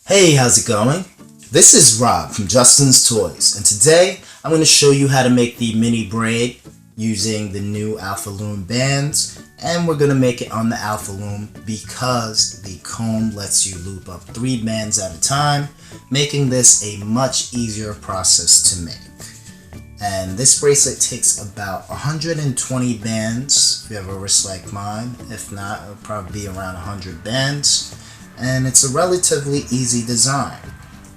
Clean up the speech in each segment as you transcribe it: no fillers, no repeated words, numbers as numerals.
Hey, how's it going? This is Rob from Justin's Toys, and today I'm going to show you how to make the mini braid using the new Alpha Loom bands, and we're going to make it on the Alpha Loom because the comb lets you loop up 3 bands at a time, making this a much easier process to make. And this bracelet takes about 120 bands if you have a wrist like mine. If not, it'll probably be around 100 bands. And it's a relatively easy design.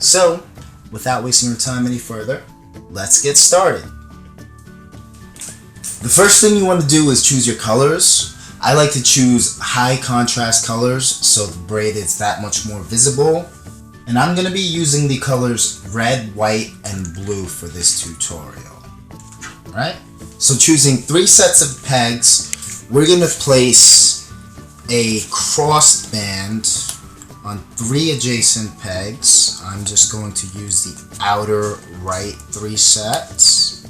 So, without wasting your time any further, let's get started. The first thing you want to do is choose your colors. I like to choose high contrast colors so the braid is that much more visible. And I'm going to be using the colors red, white, and blue for this tutorial. Alright? So choosing 3 sets of pegs, we're going to place a crossed band on 3 adjacent pegs. I'm just going to use the outer right 3 sets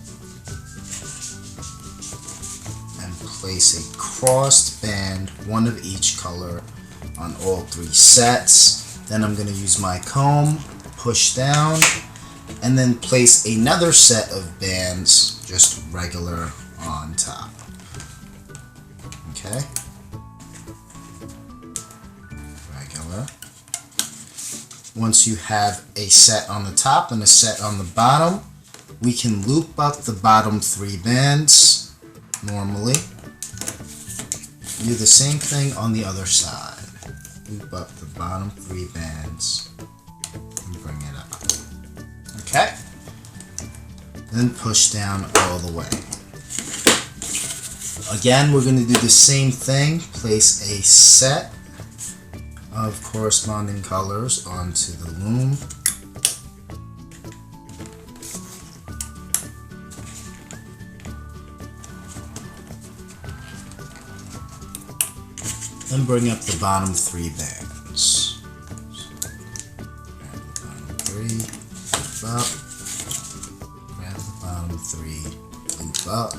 and place a crossed band, 1 of each color, on all 3 sets. Then I'm going to use my comb, push down, and then place another set of bands, just regular, on top. Okay? Regular. Once you have a set on the top and a set on the bottom, we can loop up the bottom 3 bands normally. Do the same thing on the other side. Loop up the bottom 3 bands and bring it up. Okay? Then push down all the way. Again, we're going to do the same thing. Place a set of corresponding colors onto the loom. Then bring up the bottom 3 bands. Grab the bottom 3, loop up. Grab the bottom 3, loop up.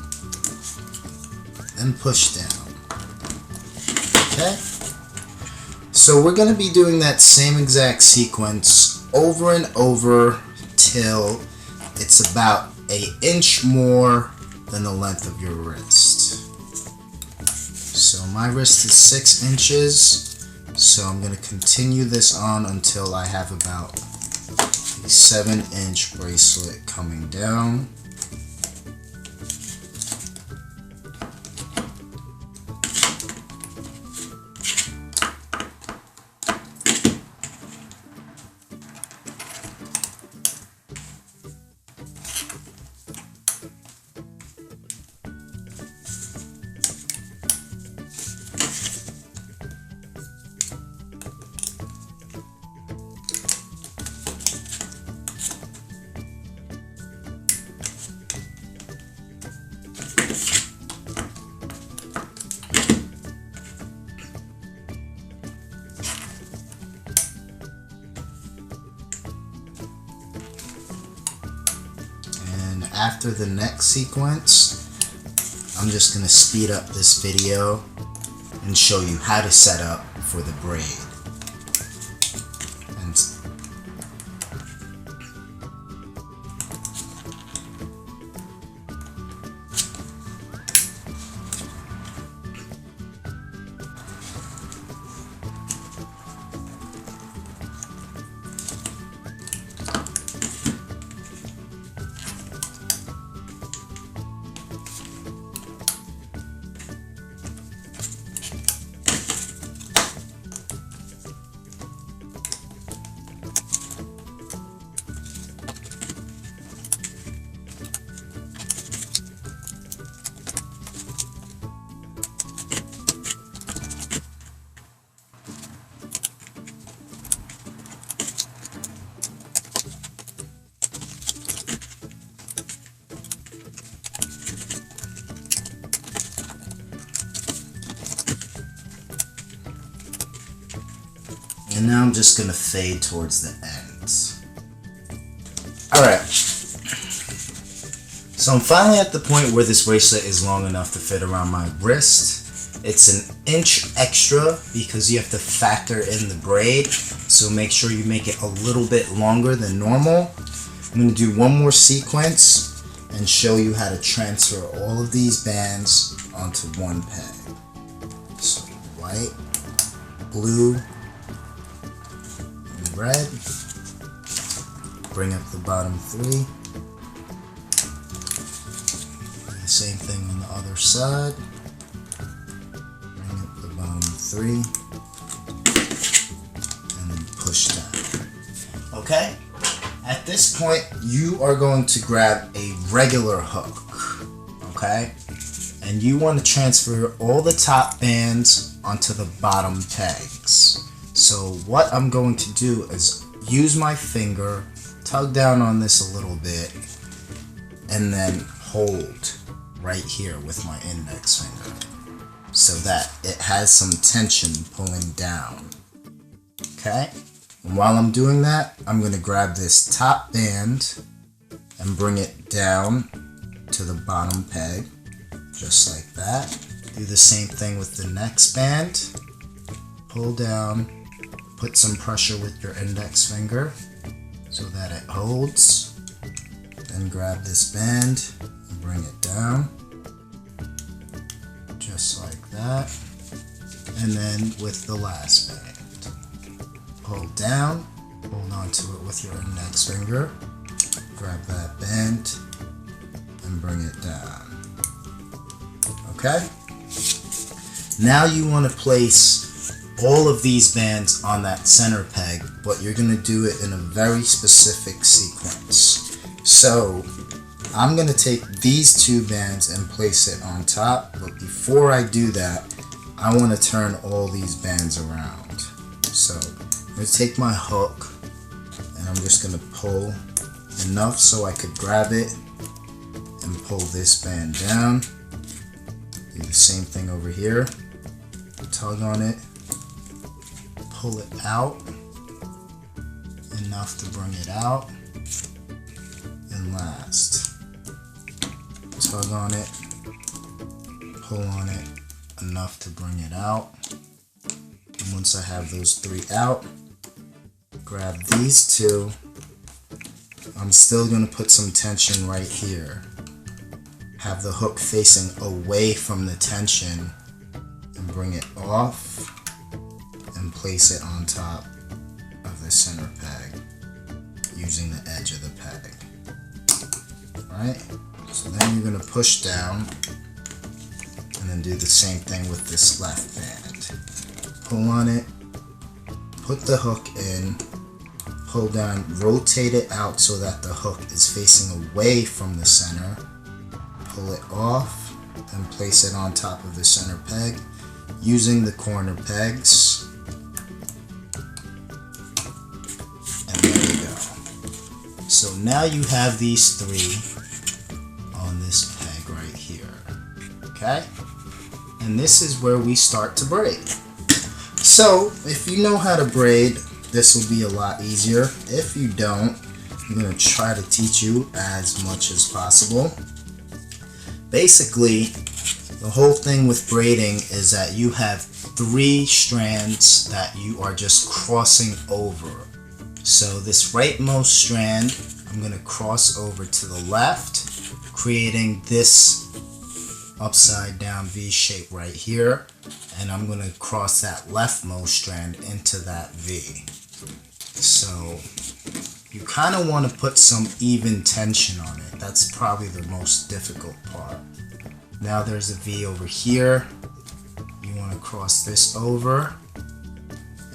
Then push down. Okay? So we're going to be doing that same exact sequence over and over till it's about an inch more than the length of your wrist. So my wrist is 6 inches, so I'm going to continue this on until I have about a 7-inch bracelet coming down. After the next sequence, I'm just going to speed up this video and show you how to set up for the braid. And now I'm just going to fade towards the ends. Alright. So I'm finally at the point where this bracelet is long enough to fit around my wrist. It's an inch extra because you have to factor in the braid. So make sure you make it a little bit longer than normal. I'm going to do one more sequence and show you how to transfer all of these bands onto one peg. So white, blue, and red. Bring up the bottom 3. Do the same thing on the other side. Bring up the bottom 3. And then push down. Okay? At this point, you are going to grab a regular hook. Okay? And you want to transfer all the top bands onto the bottom pegs. So what I'm going to do is use my finger, tug down on this a little bit, and then hold right here with my index finger so that it has some tension pulling down. Okay? And while I'm doing that, I'm going to grab this top band and bring it down to the bottom peg, just like that. Do the same thing with the next band. Pull down, put some pressure with your index finger so that it holds. Then grab this band and bring it down, just like that. And then with the last band, pull down, hold on to it with your index finger, grab that band, and bring it down. Okay? Now you want to place all of these bands on that center peg, but you're going to do it in a very specific sequence. So I'm going to take these 2 bands and place it on top, but before I do that, I want to turn all these bands around. So I'm going to take my hook and I'm just going to pull enough so I could grab it and pull this band down. Do the same thing over here. Tug on it, pull it out enough to bring it out, and last, tug on it, pull on it enough to bring it out. And once I have those 3 out, grab these 2. I'm still going to put some tension right here. Have the hook facing away from the tension and bring it off and place it on top of the center peg using the edge of the peg. Alright, so then you're going to push down and then do the same thing with this left band. Pull on it, put the hook in, pull down, rotate it out so that the hook is facing away from the center, pull it off and place it on top of the center peg using the corner pegs, and there you go. So now you have these 3 on this peg right here, okay? And this is where we start to braid. So if you know how to braid, this will be a lot easier. If you don't, I'm going to try to teach you as much as possible. Basically, the whole thing with braiding is that you have 3 strands that you are just crossing over. So this rightmost strand, I'm going to cross over to the left, creating this upside down V shape right here. And I'm going to cross that leftmost strand into that V. So you kind of want to put some even tension on it. That's probably the most difficult part. Now there's a V over here. You want to cross this over.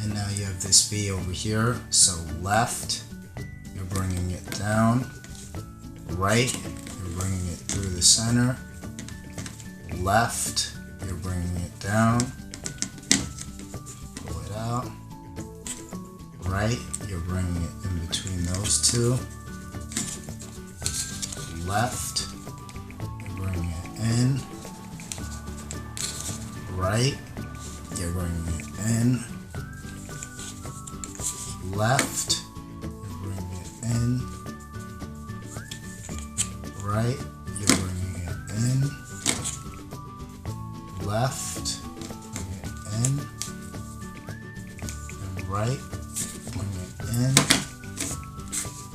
And now you have this V over here. So left, you're bringing it down. Right, you're bringing it through the center. Left, you're bringing it down. Pull it out. Right, you're bringing it in between those 2. Left, you're bringing it in. Right, you're bringing it in. Left, you're bringing it in. Right, you're bringing it in. Left, bring it in. And right,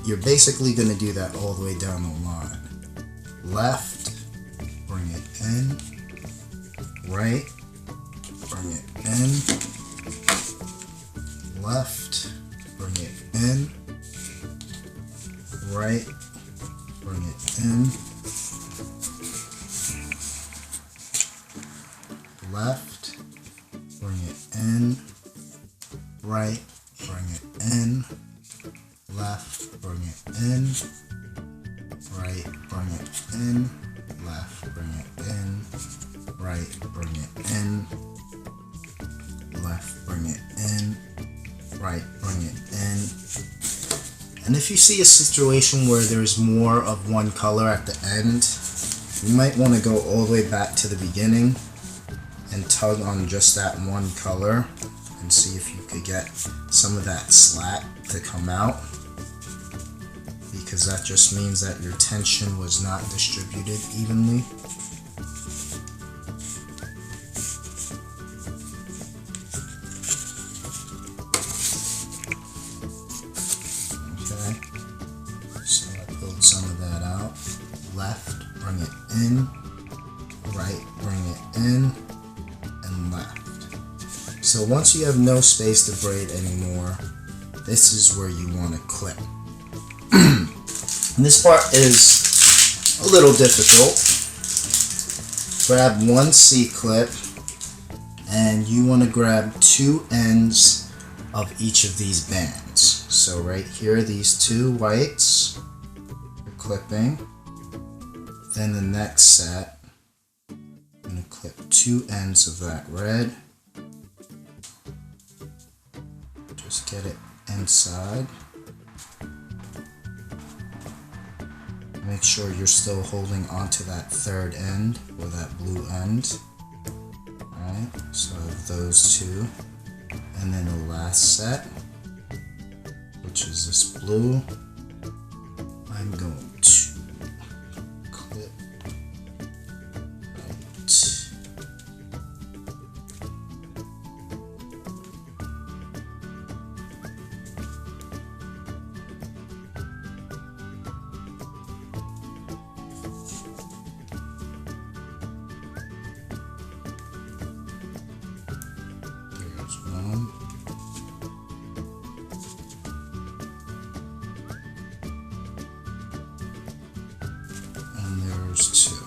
you're basically going to do that all the way down the line. Left, bring it in, right, bring it in, left, bring it in, right, bring it in, left, bring it in, right, bring it in, left, bring it in, right, bring it in, left, bring it in, right, bring it in, left, bring it in, right, bring it in. And if you see a situation where there's more of one color at the end, you might want to go all the way back to the beginning and tug on just that one color and see if you could get some of that slack to come out, because that just means that your tension was not distributed evenly. Okay, so I pulled some of that out. Left, bring it in, right, bring it in, and left. So once you have no space to braid anymore, this is where you want to clip. And this part is a little difficult. Grab one C-clip and you want to grab two ends of each of these bands. So right here, these two whites, you're clipping. Then the next set, I'm going to clip two ends of that red. Just get it inside. Make sure you're still holding onto that third end or that blue end. Alright, so those two. And then the last set, which is this blue, I'm going to clip right. There's one. And there's two.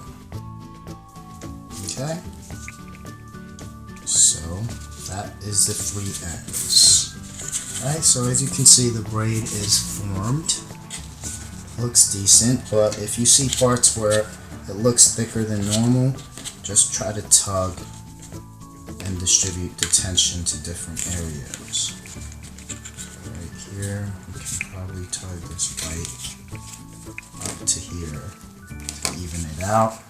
Okay? So that is the three ends. Alright, so as you can see, the braid is formed. Looks decent, but if you see parts where it looks thicker than normal, just try to tug and distribute the tension to different areas. Right here, we can probably tug this white up to here to even it out.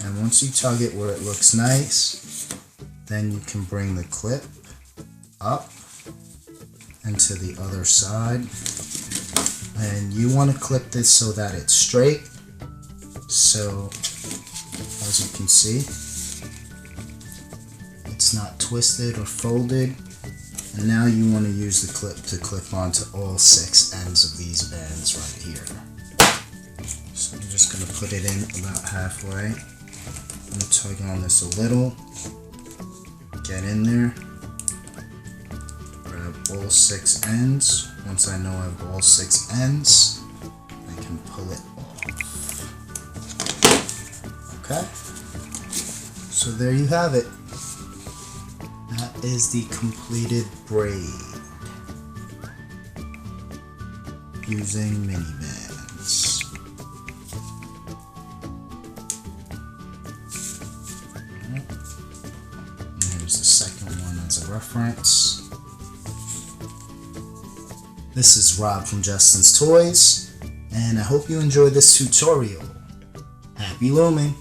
And once you tug it where it looks nice, then you can bring the clip up and to the other side. And you want to clip this so that it's straight. So as you can see, it's not twisted or folded. And now you want to use the clip to clip onto all 6 ends of these bands right here. So I'm just going to put it in about halfway. I'm going to tug on this a little, get in there, grab all 6 ends. Once I know I have all 6 ends, I can pull it off. Okay, so there you have it. That is the completed braid using mini bands. Right. And here's the second one as a reference. This is Rob from Justin's Toys, and I hope you enjoyed this tutorial. Happy looming!